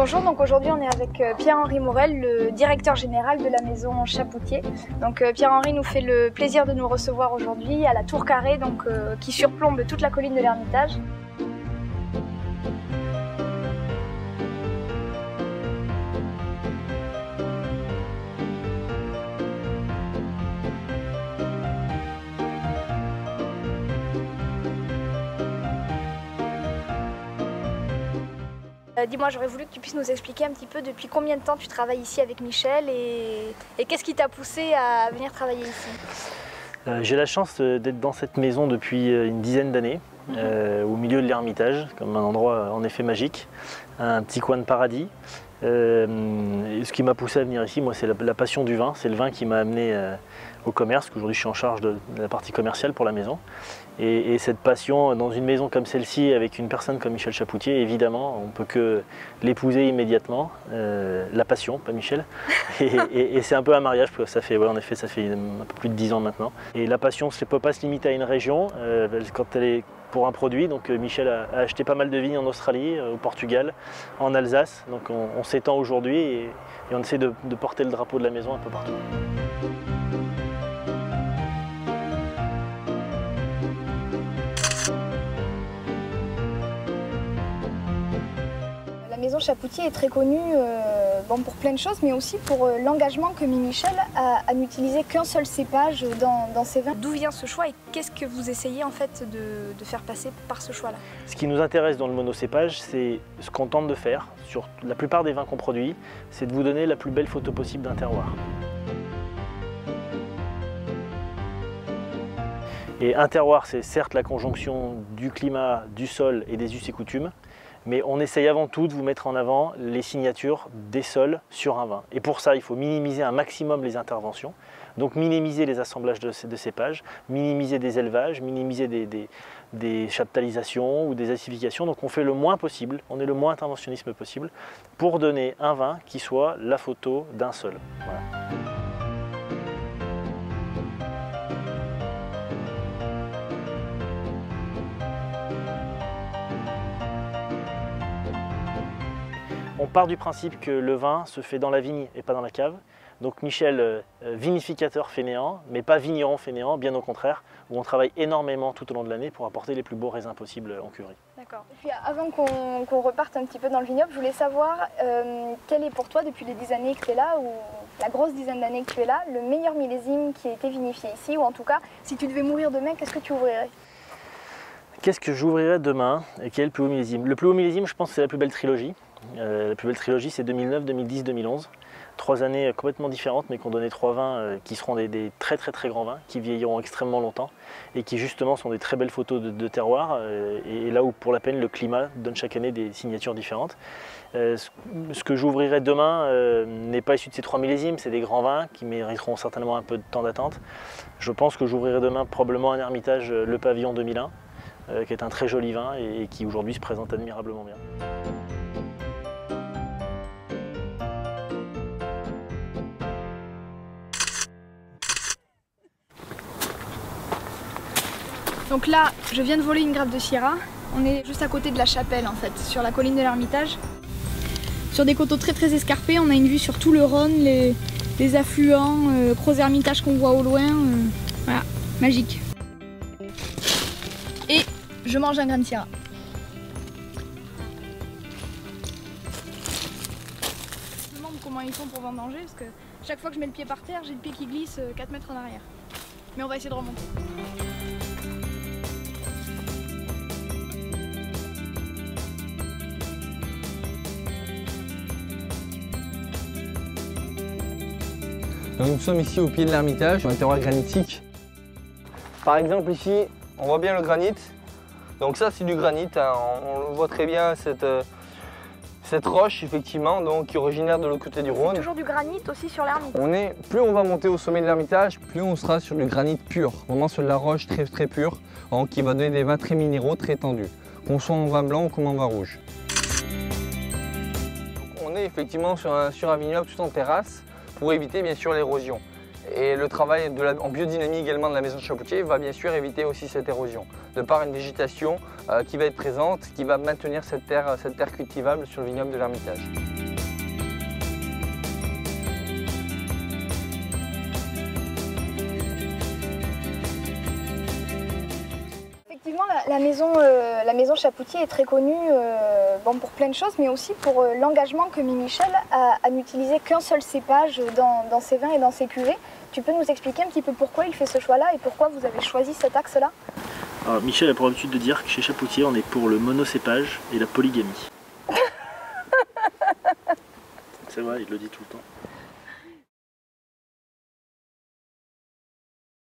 Bonjour, donc aujourd'hui on est avec Pierre-Henri Morel, le directeur général de la maison Chapoutier. Donc Pierre-Henri nous fait le plaisir de nous recevoir aujourd'hui à la tour carrée qui surplombe toute la colline de l'Ermitage. Dis-moi, j'aurais voulu que tu puisses nous expliquer un petit peu depuis combien de temps tu travailles ici avec Michel et qu'est-ce qui t'a poussé à venir travailler ici? J'ai la chance d'être dans cette maison depuis une dizaine d'années, au milieu de l'Ermitage, comme un endroit en effet magique, un petit coin de paradis. Ce qui m'a poussé à venir ici, moi, c'est la passion du vin. C'est le vin qui m'a amené au commerce, qu'aujourd'hui je suis en charge de la partie commerciale pour la maison. Et cette passion, dans une maison comme celle-ci, avec une personne comme Michel Chapoutier, évidemment, on ne peut que l'épouser immédiatement. La passion, pas Michel. Et c'est un peu un mariage, parce que ça fait, ouais, en effet, ça fait un peu plus de 10 ans maintenant. Et la passion, ça ne peut pas se limiter à une région, quand elle est pour un produit. Donc Michel a acheté pas mal de vignes en Australie, au Portugal, en Alsace. Donc on s'étend aujourd'hui et on essaie de porter le drapeau de la maison un peu partout. La maison Chapoutier est très connue pour plein de choses, mais aussi pour l'engagement que mit Michel à n'utiliser qu'un seul cépage dans ses vins. D'où vient ce choix et qu'est-ce que vous essayez en fait de faire passer par ce choix-là? Ce qui nous intéresse dans le monocépage, c'est ce qu'on tente de faire sur la plupart des vins qu'on produit, c'est de vous donner la plus belle photo possible d'un terroir. Et un terroir, c'est certes la conjonction du climat, du sol et des us et coutumes, mais on essaye avant tout de vous mettre en avant les signatures des sols sur un vin. Et pour ça, il faut minimiser un maximum les interventions, donc minimiser les assemblages de cépages, minimiser des élevages, minimiser des chaptalisations ou des acidifications. Donc on fait le moins possible, on est le moins interventionnisme possible pour donner un vin qui soit la photo d'un sol. Voilà. On part du principe que le vin se fait dans la vigne et pas dans la cave. Donc Michel, vinificateur fainéant, mais pas vigneron fainéant, bien au contraire, où on travaille énormément tout au long de l'année pour apporter les plus beaux raisins possibles en cuverie. D'accord. Et puis avant qu'on reparte un petit peu dans le vignoble, je voulais savoir quel est pour toi, depuis les 10 années que tu es là, ou la grosse dizaine d'années que tu es là, le meilleur millésime qui a été vinifié ici, ou en tout cas, si tu devais mourir demain, qu'est-ce que tu ouvrirais? Qu'est-ce que j'ouvrirais demain et quel est le plus haut millésime? Le plus haut millésime, je pense, c'est la plus belle trilogie. La plus belle trilogie, c'est 2009, 2010, 2011. 3 années complètement différentes, mais qui ont donné 3 vins qui seront des très grands vins, qui vieilliront extrêmement longtemps et qui justement sont des très belles photos de terroir. Et là où pour la peine le climat donne chaque année des signatures différentes. Ce que j'ouvrirai demain n'est pas issu de ces 3 millésimes, c'est des grands vins qui mériteront certainement un peu de temps d'attente. Je pense que j'ouvrirai demain probablement un Ermitage, le Pavillon 2001, qui est un très joli vin et qui aujourd'hui se présente admirablement bien. Donc là, je viens de voler une grappe de Syrah. On est juste à côté de la chapelle en fait, sur la colline de l'Ermitage. Sur des coteaux très escarpés, on a une vue sur tout le Rhône, les affluents, gros Ermitage qu'on voit au loin. Voilà, magique. Et je mange un grain de Syrah. Je me demande comment ils font pour vendanger, parce que chaque fois que je mets le pied par terre, j'ai le pied qui glisse 4 mètres en arrière. Mais on va essayer de remonter. Donc nous sommes ici au pied de l'Ermitage, sur un terroir granitique. Par exemple ici, on voit bien le granit. Donc ça c'est du granit, hein. On le voit très bien cette roche effectivement, donc, qui est originaire de l'autre côté du Rhône. C'est toujours du granit aussi sur l'Ermitage. Plus on va monter au sommet de l'Ermitage, plus on sera sur du granit pur, vraiment sur de la roche très pure, donc, qui va donner des vins très minéraux, très tendus, qu'on soit en vin blanc ou comme en vin rouge. Donc, on est effectivement sur un vignoble tout en terrasse, pour éviter bien sûr l'érosion. Et le travail en biodynamie également de la maison Chapoutier va bien sûr éviter aussi cette érosion. de par une végétation qui va être présente, qui va maintenir cette terre cultivable sur le vignoble de l'Ermitage. Effectivement, la maison Chapoutier est très connue pour plein de choses, mais aussi pour l'engagement que Michel a à n'utiliser qu'un seul cépage dans ses vins et dans ses cuvées. Tu peux nous expliquer un petit peu pourquoi il fait ce choix-là et pourquoi vous avez choisi cet axe-là? Alors, Michel a pour habitude de dire que chez Chapoutier, on est pour le monocépage et la polygamie. C'est vrai, il le dit tout le temps.